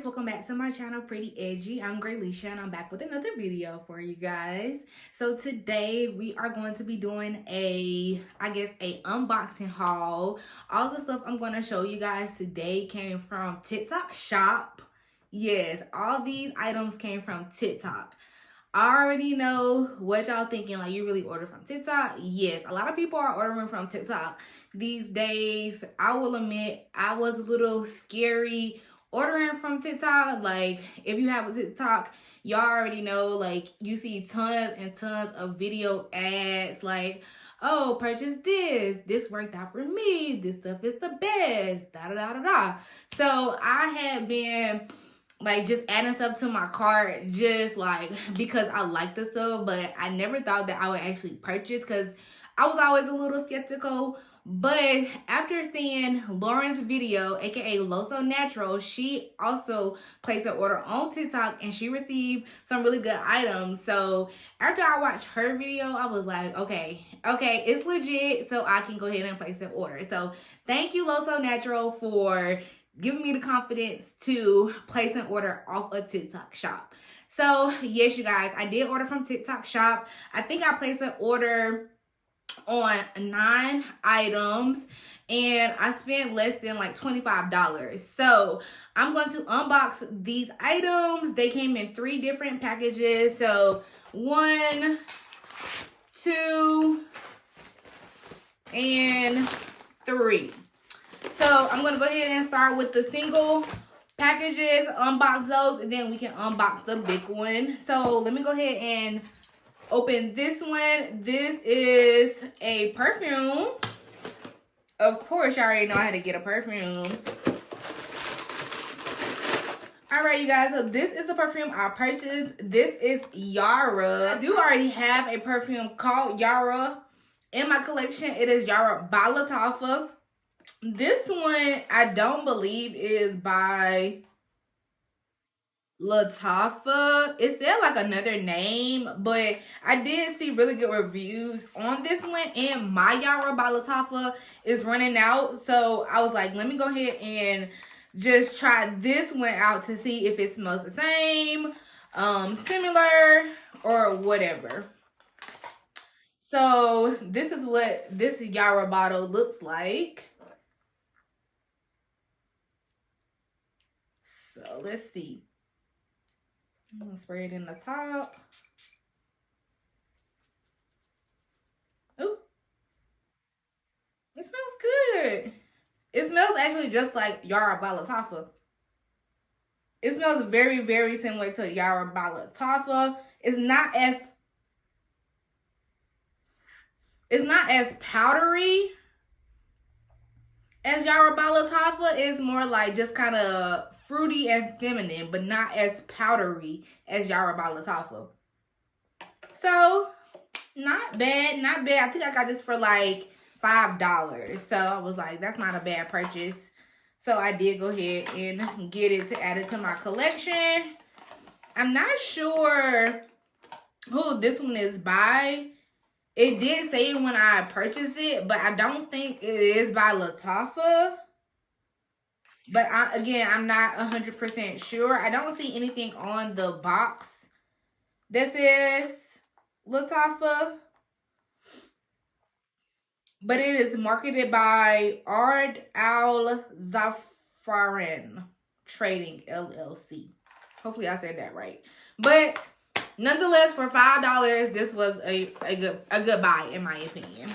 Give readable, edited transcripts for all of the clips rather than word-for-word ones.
welcome back to my channel, Pretty Edgy. I'm Gralicia and I'm back with another video for you guys. So today we are going to be doing a unboxing haul. All the stuff I'm going to show you guys today came from TikTok Shop. Yes, all these items came from TikTok. I already know what y'all thinking, like you really order from TikTok. Yes, a lot of people are ordering from TikTok these days. I will admit I was a little scary ordering from TikTok. Like, if you have a TikTok, y'all already know, like, you see tons and tons of video ads like, oh, purchase this worked out for me, this stuff is the best, da da da da da. So I had been like just adding stuff to my cart just like because I like the stuff, but I never thought that I would actually purchase because I was always a little skeptical. But after seeing Lauren's video, aka Loso Natural, she also placed an order on TikTok and she received some really good items. So after I watched her video, I was like, okay, it's legit, so I can go ahead and place an order. So thank you, Loso Natural, for giving me the confidence to place an order off a TikTok Shop. So yes, you guys, I did order from TikTok Shop. I think I placed an order on 9 items and I spent less than like $25. So I'm going to unbox these items. They came in 3 different packages. So 1, 2, and 3. So I'm going to go ahead and start with the single packages, unbox those, and then we can unbox the big one. So let me go ahead and open this one. This is a perfume. Of course, you already know how to get a perfume. Alright, you guys, so this is the perfume I purchased. This is Yara. I do already have a perfume called Yara in my collection. It is Yara by Lattafa. This one, I don't believe is by Lattafa. It said like another name, but I did see really good reviews on this one, and my Yara by Lattafa is running out. So I was like, let me go ahead and just try this one out to see if it smells the same, similar, or whatever. So this is what this Yara bottle looks like. So let's see. I'm gonna spray it in the top. Ooh, it smells good. It smells actually just like Yara by Lattafa. It smells very, very similar to Yara by Lattafa. It's not as powdery as Yara by Lattafa. Is more like just kind of fruity and feminine, but not as powdery as Yara by Lattafa. So not bad, not bad. I think I got this for like $5. So I was like, that's not a bad purchase. So I did go ahead and get it to add it to my collection. I'm not sure who this one is by. It did say when I purchased it, but I don't think it is by Lattafa. But I'm not 100% sure. I don't see anything on the box that says Lattafa. But it is marketed by Ard Al Zaffaran Trading LLC. Hopefully I said that right. But nonetheless, for $5, this was a good buy in my opinion.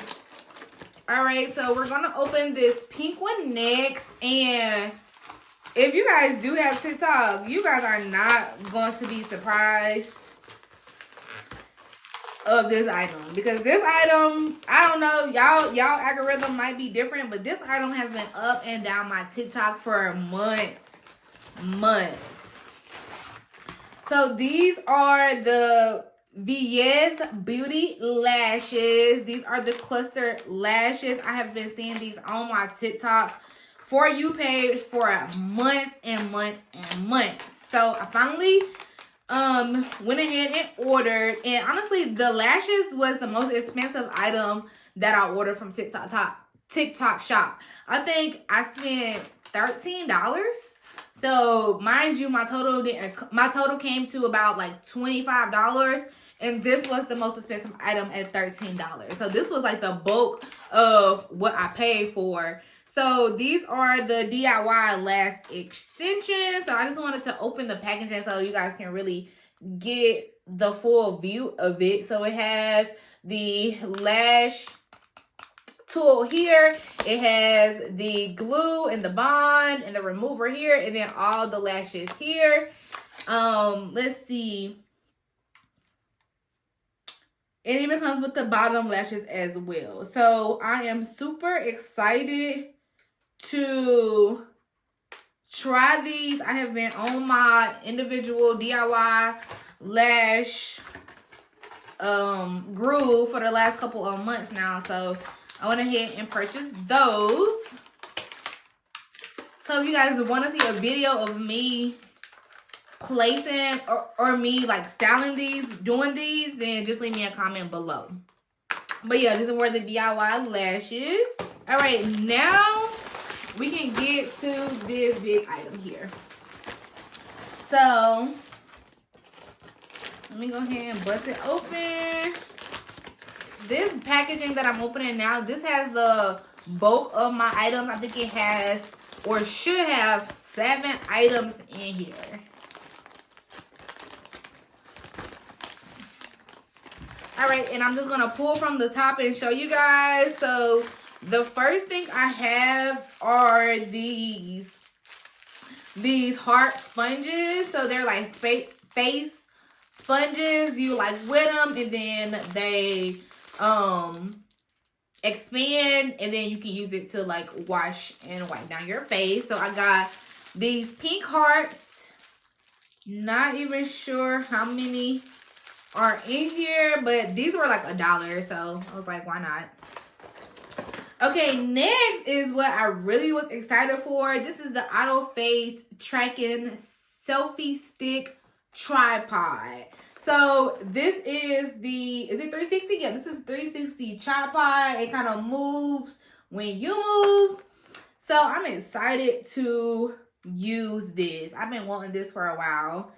Alright, so we're gonna open this pink one next. And if you guys do have TikTok, you guys are not going to be surprised of this item, because this item, I don't know, y'all algorithm might be different, but this item has been up and down my TikTok for months. So these are the VS Beauty lashes. These are the cluster lashes. I have been seeing these on my TikTok For You page for months and months and months. So I finally went ahead and ordered, and honestly the lashes was the most expensive item that I ordered from TikTok Shop. I think I spent $13 So mind you, my total came to about like $25, and this was the most expensive item at $13. So this was like the bulk of what I paid for. So these are the DIY lash extensions. So I just wanted to open the packaging so you guys can really get the full view of it. So it has the lash tool here, it has the glue and the bond and the remover here, and then all the lashes here. Let's see, it even comes with the bottom lashes as well. So I am super excited to try these. I have been on my individual DIY lash groove for the last couple of months now, so I went ahead and purchased those. So if you guys want to see a video of me placing or me like styling these, doing these, then just leave me a comment below. But yeah, these were the DIY lashes. All right, now we can get to this big item here. So let me go ahead and bust it open. This packaging that I'm opening now, this has the bulk of my items. I think it has, or should have, 7 items in here. All right, and I'm just gonna pull from the top and show you guys. So the first thing I have are these heart sponges. So they're like face sponges. You like wet them and then they expand, and then you can use it to like wash and wipe down your face. So I got these pink hearts. Not even sure how many are in here, but these were like $1, so I was like, why not? Okay, next is what I really was excited for. This is the Auto Face Tracking Selfie Stick Tripod. So this is is it 360? Yeah, this is 360 tripod. It kind of moves when you move. So I'm excited to use this. I've been wanting this for a while.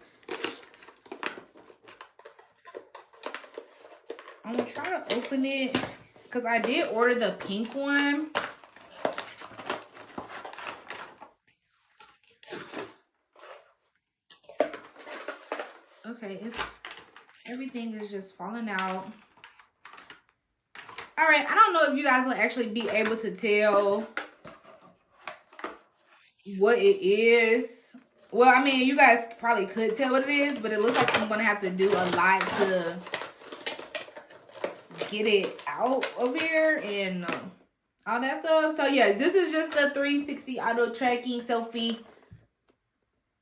I'm gonna try to open it because I did order the pink one. Okay, everything is just falling out. All right, I don't know if you guys will actually be able to tell what it is. Well, I mean, you guys probably could tell what it is, but it looks like I'm gonna have to do a lot to get it out of here and all that stuff. So yeah, this is just the 360 auto tracking selfie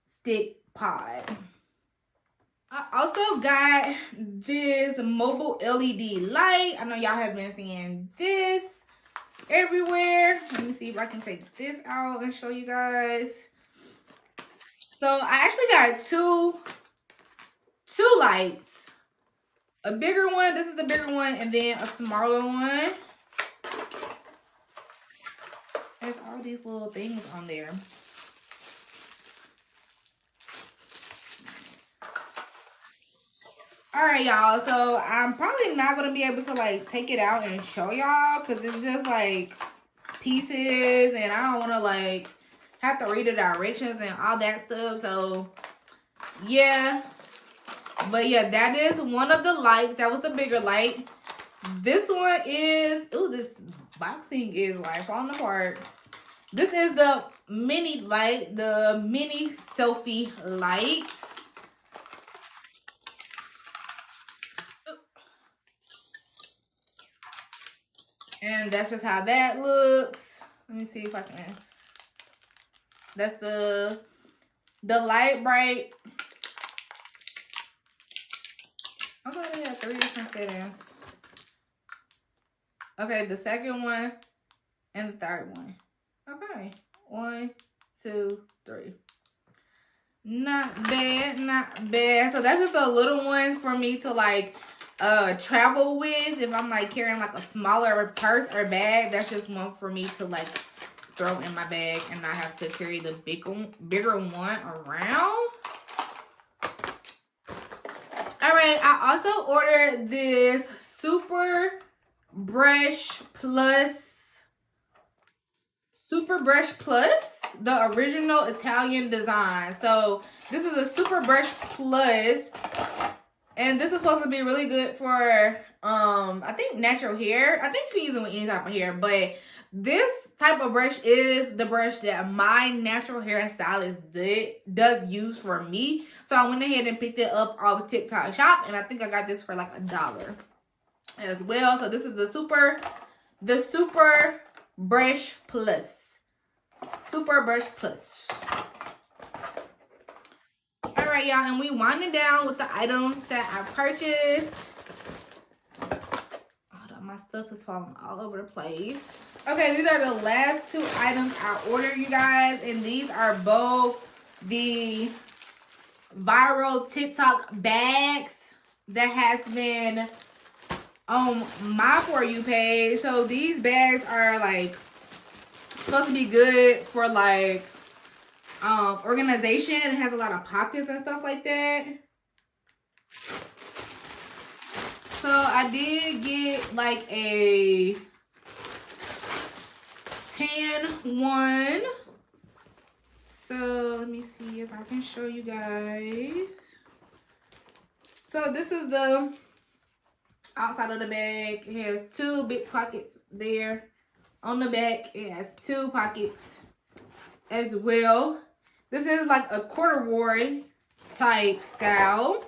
stick pod. I also got this mobile LED light. I know y'all have been seeing this everywhere. Let me see if I can take this out and show you guys. So I actually got two lights. A bigger one, this is the bigger one, and then a smaller one. There's all these little things on there. All right, y'all, so I'm probably not going to be able to, like, take it out and show y'all because it's just, like, pieces, and I don't want to, like, have to read the directions and all that stuff. So, yeah. But, yeah, that is one of the lights. That was the bigger light. This one is, ooh, this boxing is, like, falling apart. This is the mini light, the mini selfie light. And that's just how that looks. Let me see if I can. That's the light bright. I thought they had 3 different settings. Okay, the second one and the third one. Okay, 1, 2, 3. Not bad, not bad. So that's just a little one for me to like travel with. If I'm like carrying like a smaller purse or bag, that's just one for me to like throw in my bag and not have to carry the bigger one around. Alright, I also ordered this Super Brush Plus, the original Italian design. So this is a Super Brush Plus, and this is supposed to be really good for I think natural hair. I think you can use it with any type of hair, but this type of brush is the brush that my natural hairstylist does use for me. So I went ahead and picked it up off TikTok shop, and I think I got this for like $1 as well. So this is the Super Brush Plus. Super Brush Plus. Alright, y'all, and we winding down with the items that I purchased. Hold on, my stuff is falling all over the place. Okay, these are the last two items I ordered, you guys, and these are both the viral TikTok bags that has been on my For You page. So these bags are like supposed to be good for like organization. It has a lot of pockets and stuff like that. So I did get like a tan one. So let me see if I can show you guys. So this is the outside of the bag. It has two big pockets there. On the back, it has two pockets as well. This is like a corduroy type style.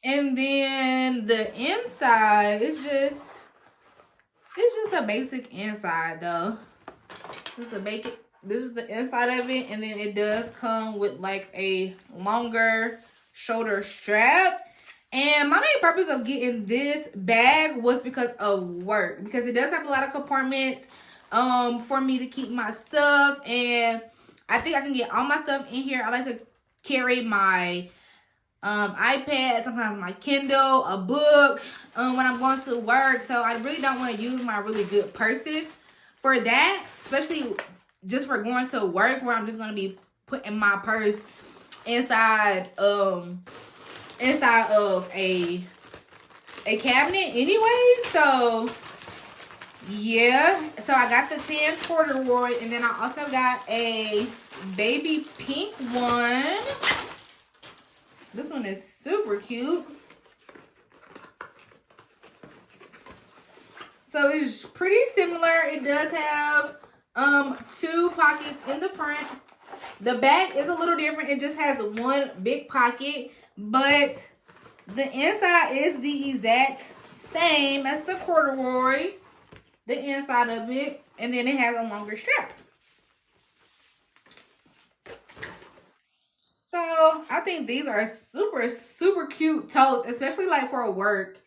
And then the inside is just a basic inside though. This is the inside of it, and then it does come with like a longer shoulder strap. And my main purpose of getting this bag was because of work, because it does have a lot of compartments for me to keep my stuff, and I think I can get all my stuff in here. I like to carry my iPad, sometimes my Kindle, a book when I'm going to work. So I really don't want to use my really good purses for that, especially just for going to work where I'm just going to be putting my purse inside of a cabinet anyway. So yeah, so I got the tan corduroy, and then I also got a baby pink one. This one is super cute. So it's pretty similar. It does have two pockets in the front. The back is a little different. It just has one big pocket, but the inside is the exact same as the corduroy, the inside of it, and then it has a longer strap. So I think these are super cute totes, especially like for work.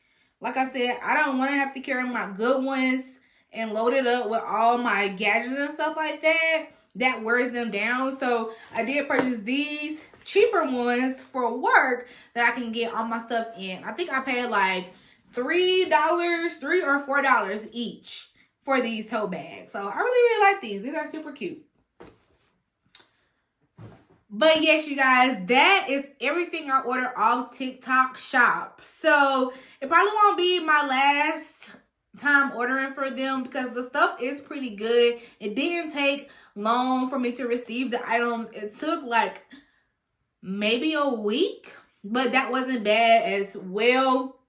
Like I said, I don't want to have to carry my good ones and load it up with all my gadgets and stuff like that. That wears them down. So I did purchase these cheaper ones for work that I can get all my stuff in. I think I paid like $3 or $4 each for these tote bags. So I really like these. These are super cute. But yes, you guys, that is everything I ordered off TikTok shop. So it probably won't be my last time ordering for them because the stuff is pretty good. It didn't take long for me to receive the items. It took like maybe a week, but that wasn't bad as well.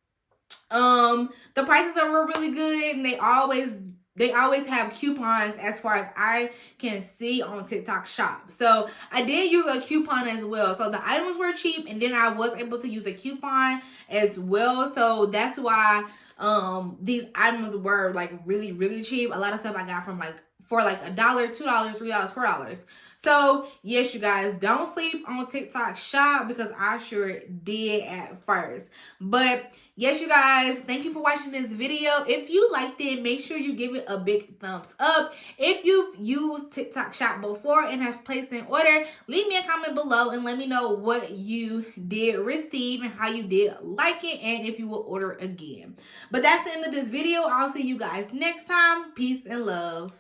The prices are really good, and they always have coupons as far as I can see on TikTok shop. So I did use a coupon as well. So the items were cheap, and then I was able to use a coupon as well. So that's why these items were like really cheap. A lot of stuff I got from like for like $1, $2, $3, $4. So yes, you guys, don't sleep on TikTok shop because I sure did at first. But yes, you guys, thank you for watching this video. If you liked it, make sure you give it a big thumbs up. If you've used TikTok shop before and have placed an order, leave me a comment below and let me know what you did receive and how you did like it, and if you will order again. But that's the end of this video. I'll see you guys next time. Peace and love.